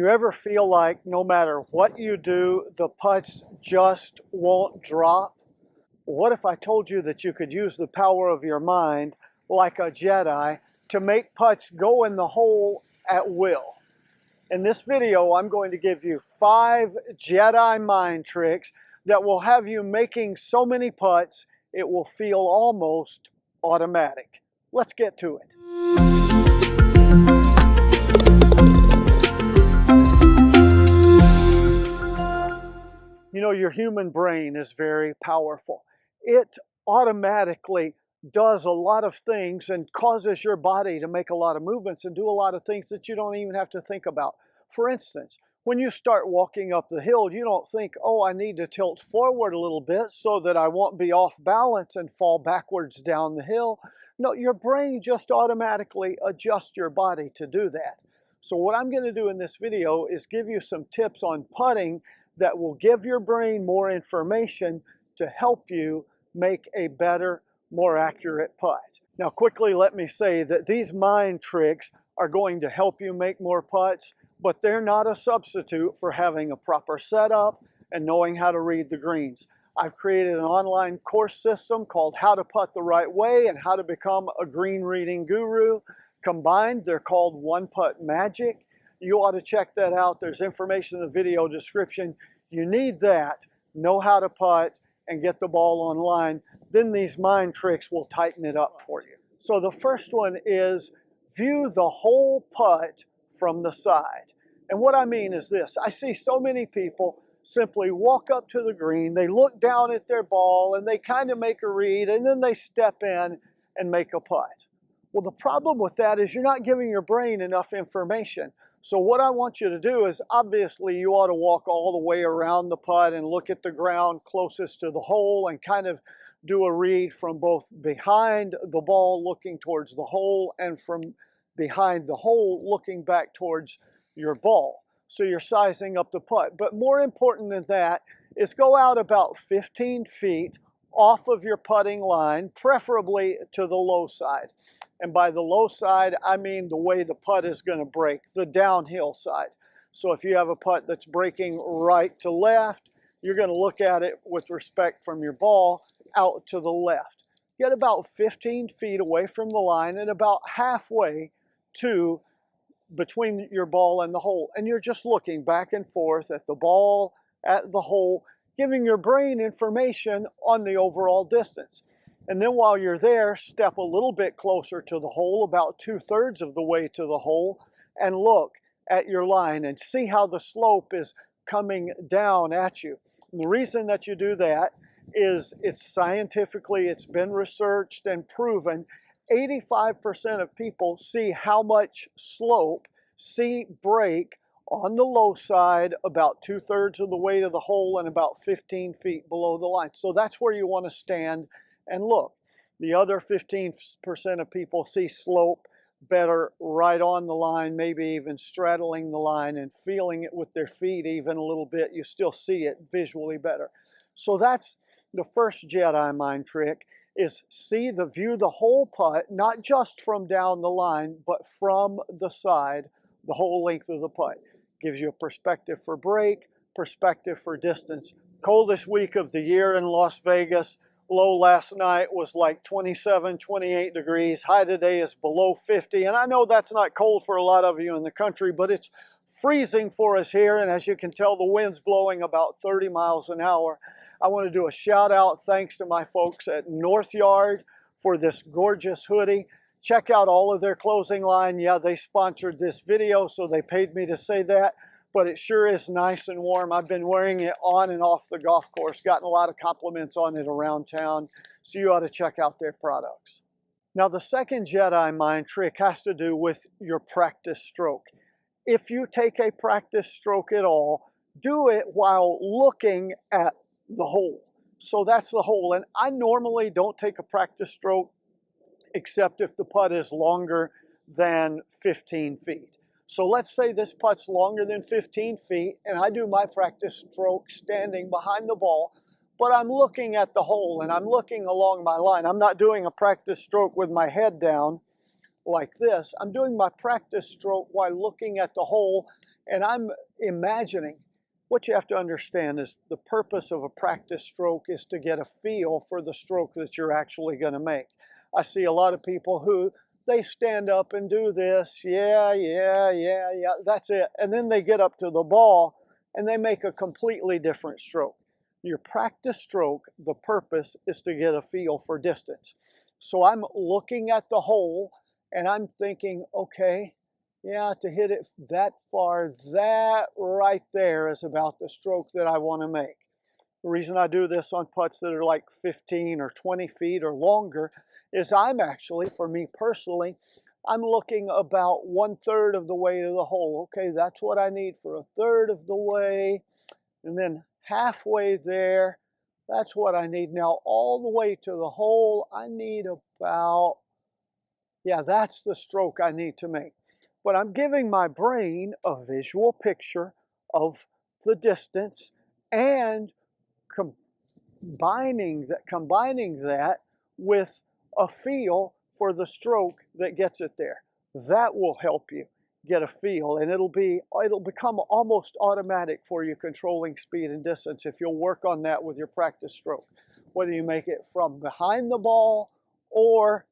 You ever feel like no matter what you do, the putts just won't drop? What if I told you that you could use the power of your mind like a Jedi to make putts go in the hole at will? In this video, I'm going to give you 5 Jedi mind tricks that will have you making so many putts it will feel almost automatic. Let's get to it. You know, your human brain is very powerful. It automatically does a lot of things and causes your body to make a lot of movements and do a lot of things that you don't even have to think about. For instance, when you start walking up the hill, you don't think, oh, I need to tilt forward a little bit so that I won't be off balance and fall backwards down the hill. No, your brain just automatically adjusts your body to do that. So what I'm going to do in this video is give you some tips on putting that will give your brain more information to help you make a better, more accurate putt. Now quickly let me say that these mind tricks are going to help you make more putts, but they're not a substitute for having a proper setup and knowing how to read the greens. I've created an online course system called How to Putt the Right Way and How to Become a Green Reading Guru. Combined, they're called One Putt Magic. You ought to check that out. There's information in the video description. You need that, know how to putt, and get the ball online. Then these mind tricks will tighten it up for you. So the first one is view the whole putt from the side. And what I mean is this. I see so many people simply walk up to the green, they look down at their ball, and they kind of make a read, and then they step in and make a putt. Well, the problem with that is you're not giving your brain enough information. So what I want you to do is, obviously you ought to walk all the way around the putt and look at the ground closest to the hole and kind of do a read from both behind the ball looking towards the hole and from behind the hole looking back towards your ball. So you're sizing up the putt. But more important than that is go out about 15 feet off of your putting line, preferably to the low side. And by the low side, I mean the way the putt is going to break, the downhill side. So if you have a putt that's breaking right to left, you're going to look at it with respect from your ball out to the left. Get about 15 feet away from the line and about halfway to between your ball and the hole. And you're just looking back and forth at the ball, at the hole, giving your brain information on the overall distance. And then while you're there, step a little bit closer to the hole, about 2/3 of the way to the hole, and look at your line and see how the slope is coming down at you. And the reason that you do that is it's been researched and proven. 85% of people see how much slope, see break on the low side about 2/3 of the way to the hole and about 15 feet below the line. So that's where you want to stand and look. The other 15% of people see slope better right on the line, maybe even straddling the line and feeling it with their feet even a little bit. You still see it visually better. So that's the first Jedi mind trick, is view the whole putt, not just from down the line, but from the side, the whole length of the putt. Gives you a perspective for break, perspective for distance. Coldest week of the year in Las Vegas. Low last night was like 27, 28 degrees. High today is below 50. And I know that's not cold for a lot of you in the country, but it's freezing for us here. And as you can tell, the wind's blowing about 30 miles an hour. I want to do a shout out thanks to my folks at North Yard for this gorgeous hoodie. Check out all of their clothing line. Yeah, they sponsored this video, so they paid me to say that. But it sure is nice and warm. I've been wearing it on and off the golf course, gotten a lot of compliments on it around town, so you ought to check out their products. Now the second Jedi mind trick has to do with your practice stroke. If you take a practice stroke at all, do it while looking at the hole. So that's the hole, and I normally don't take a practice stroke except if the putt is longer than 15 feet. So let's say this putt's longer than 15 feet, and I do my practice stroke standing behind the ball, but I'm looking at the hole and I'm looking along my line. I'm not doing a practice stroke with my head down like this. I'm doing my practice stroke while looking at the hole And I'm imagining, what you have to understand is the purpose of a practice stroke is to get a feel for the stroke that you're actually going to make. I see a lot of people who they stand up and do this, yeah, yeah, yeah, yeah, that's it. And then they get up to the ball and they make a completely different stroke. Your practice stroke, the purpose is to get a feel for distance. So I'm looking at the hole and I'm thinking, okay, yeah, to hit it that far, that right there is about the stroke that I want to make. The reason I do this on putts that are like 15 or 20 feet or longer is I'm actually, for me personally, I'm looking about 1/3 of the way to the hole. Okay, that's what I need for 1/3 of the way. And then halfway there, that's what I need. Now, all the way to the hole, I need about, yeah, that's the stroke I need to make. But I'm giving my brain a visual picture of the distance and combining that with a feel for the stroke that gets it there. That will help you get a feel, and it'll become almost automatic for you controlling speed and distance if you'll work on that with your practice stroke, whether you make it from behind the ball or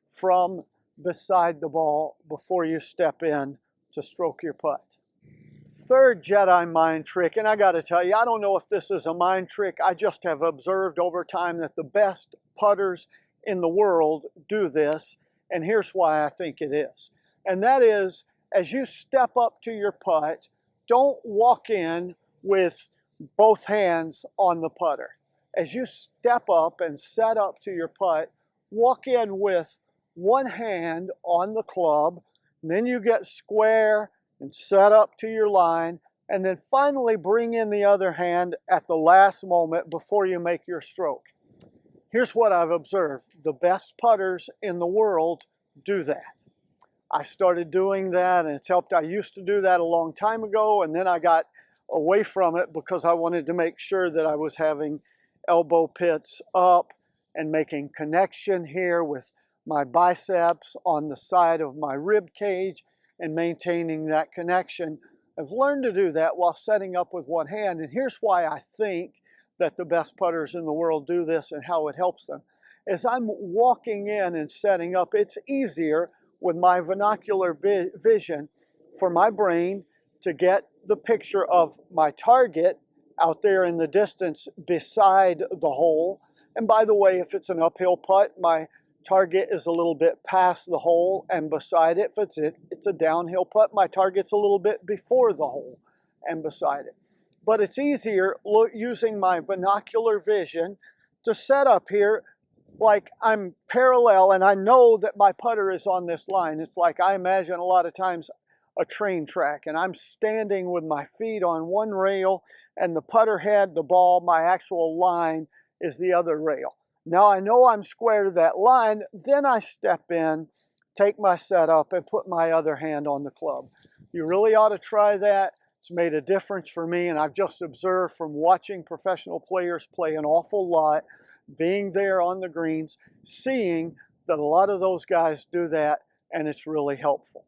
from beside the ball before you step in to stroke your putt. Third Jedi mind trick, and I got to tell you, I don't know if this is a mind trick. I just have observed over time that the best putters in the world do this, and here's why I think it is. And that is, as you step up to your putt, don't walk in with both hands on the putter. As you step up and set up to your putt, walk in with one hand on the club, and then you get square and set up to your line, and then finally bring in the other hand at the last moment before you make your stroke. Here's what I've observed. The best putters in the world do that. I started doing that and it's helped. I used to do that a long time ago, and then I got away from it because I wanted to make sure that I was having elbow pits up and making connection here with my biceps on the side of my rib cage and maintaining that connection. I've learned to do that while setting up with one hand, and here's why I think that the best putters in the world do this and how it helps them. As I'm walking in and setting up, it's easier with my binocular vision for my brain to get the picture of my target out there in the distance beside the hole. And by the way, if it's an uphill putt, my target is a little bit past the hole and beside it. If it's a downhill putt, my target's a little bit before the hole and beside it. But it's easier using my binocular vision to set up here like I'm parallel and I know that my putter is on this line. It's like I imagine a lot of times a train track, and I'm standing with my feet on one rail and the putter head, the ball, my actual line is the other rail. Now I know I'm square to that line, then I step in, take my setup, and put my other hand on the club. You really ought to try that. It's made a difference for me, and I've just observed from watching professional players play an awful lot, being there on the greens, seeing that a lot of those guys do that, and it's really helpful.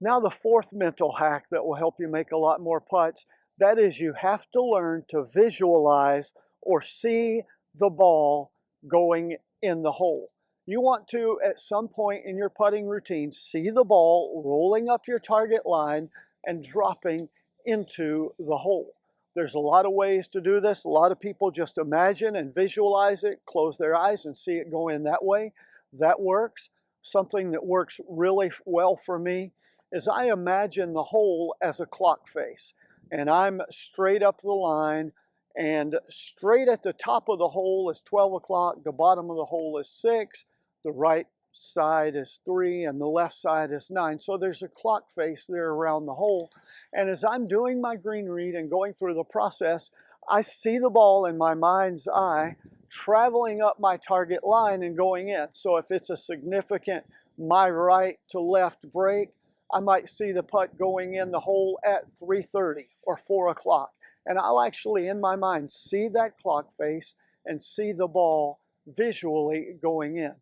Now the fourth mental hack that will help you make a lot more putts, that is you have to learn to visualize or see the ball going in the hole. You want to, at some point in your putting routine, see the ball rolling up your target line and dropping into the hole. There's a lot of ways to do this. A lot of people just imagine and visualize it, close their eyes and see it go in that way. That works. Something that works really well for me is I imagine the hole as a clock face. And I'm straight up the line, and straight at the top of the hole is 12 o'clock, the bottom of the hole is 6, the right side is 3, and the left side is 9. So there's a clock face there around the hole. And as I'm doing my green read and going through the process, I see the ball in my mind's eye traveling up my target line and going in. So if it's a significant my right to left break, I might see the putt going in the hole at 3:30 or 4 o'clock. And I'll actually, in my mind, see that clock face and see the ball visually going in.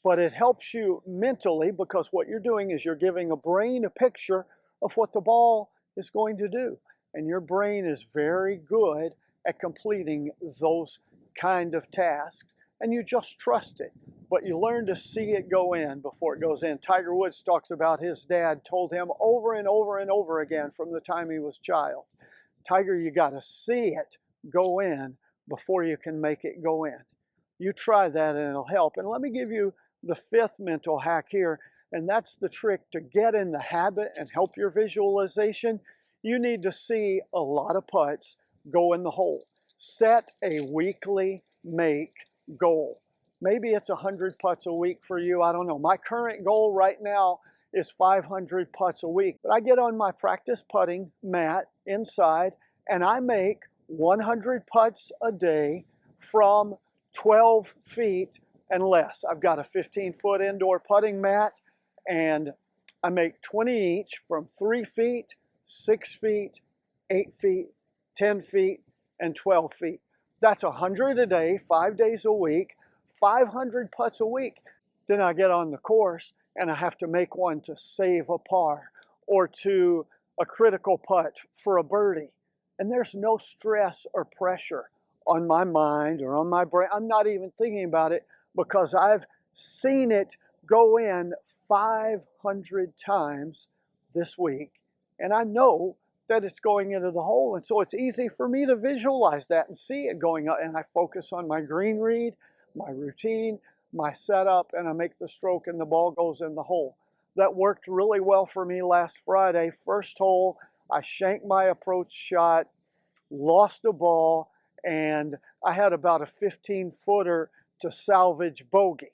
But it helps you mentally because what you're doing is you're giving a brain a picture of what the ball is going to do. And your brain is very good at completing those kind of tasks, and you just trust it. But you learn to see it go in before it goes in. Tiger Woods talks about his dad told him over and over and over again from the time he was a child, Tiger, you got to see it go in before you can make it go in. You try that and it'll help. And let me give you the fifth mental hack here, and that's the trick to get in the habit and help your visualization. You need to see a lot of putts go in the hole. Set a weekly make goal. Maybe it's 100 putts a week for you. I don't know. My current goal right now is 500 putts a week. But I get on my practice putting mat inside and I make 100 putts a day from 12 feet and less. I've got a 15-foot indoor putting mat and I make 20 each from 3 feet, 6 feet, 8 feet, 10 feet, and 12 feet. That's 100 a day, 5 days a week, 500 putts a week. Then I get on the course and I have to make one to save a par or to a critical putt for a birdie. And there's no stress or pressure on my mind or on my brain. I'm not even thinking about it because I've seen it go in 500 times this week. And I know that it's going into the hole. And so it's easy for me to visualize that and see it going up. And I focus on my green read, my routine, my setup, and I make the stroke and the ball goes in the hole. That worked really well for me last Friday. First hole, I shanked my approach shot, lost a ball, and I had about a 15-footer to salvage bogey,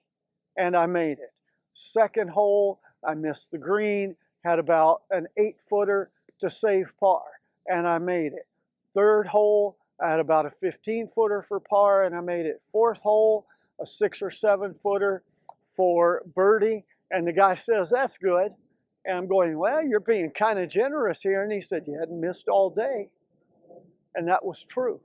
and I made it. Second hole, I missed the green, had about an 8-footer to save par, and I made it. Third hole, I had about a 15-footer for par, and I made it. Fourth hole, a 6 or 7-footer for birdie, and the guy says, that's good. And I'm going, well, you're being kind of generous here. And he said, you hadn't missed all day. And that was true.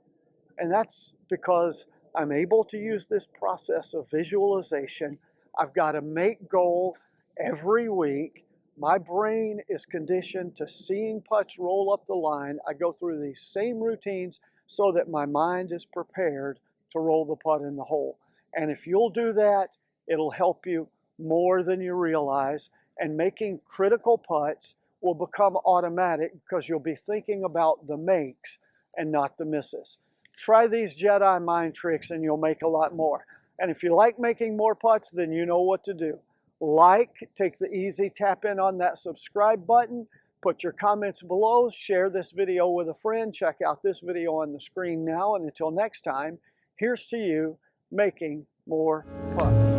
And that's because I'm able to use this process of visualization. I've got to make goal every week. My brain is conditioned to seeing putts roll up the line. I go through these same routines so that my mind is prepared to roll the putt in the hole. And if you'll do that, it'll help you more than you realize. And making critical putts will become automatic because you'll be thinking about the makes and not the misses. Try these Jedi mind tricks and you'll make a lot more. And if you like making more putts, then you know what to do. Like, take the easy tap in on that subscribe button, put your comments below, share this video with a friend, check out this video on the screen now, and until next time, here's to you making more putts.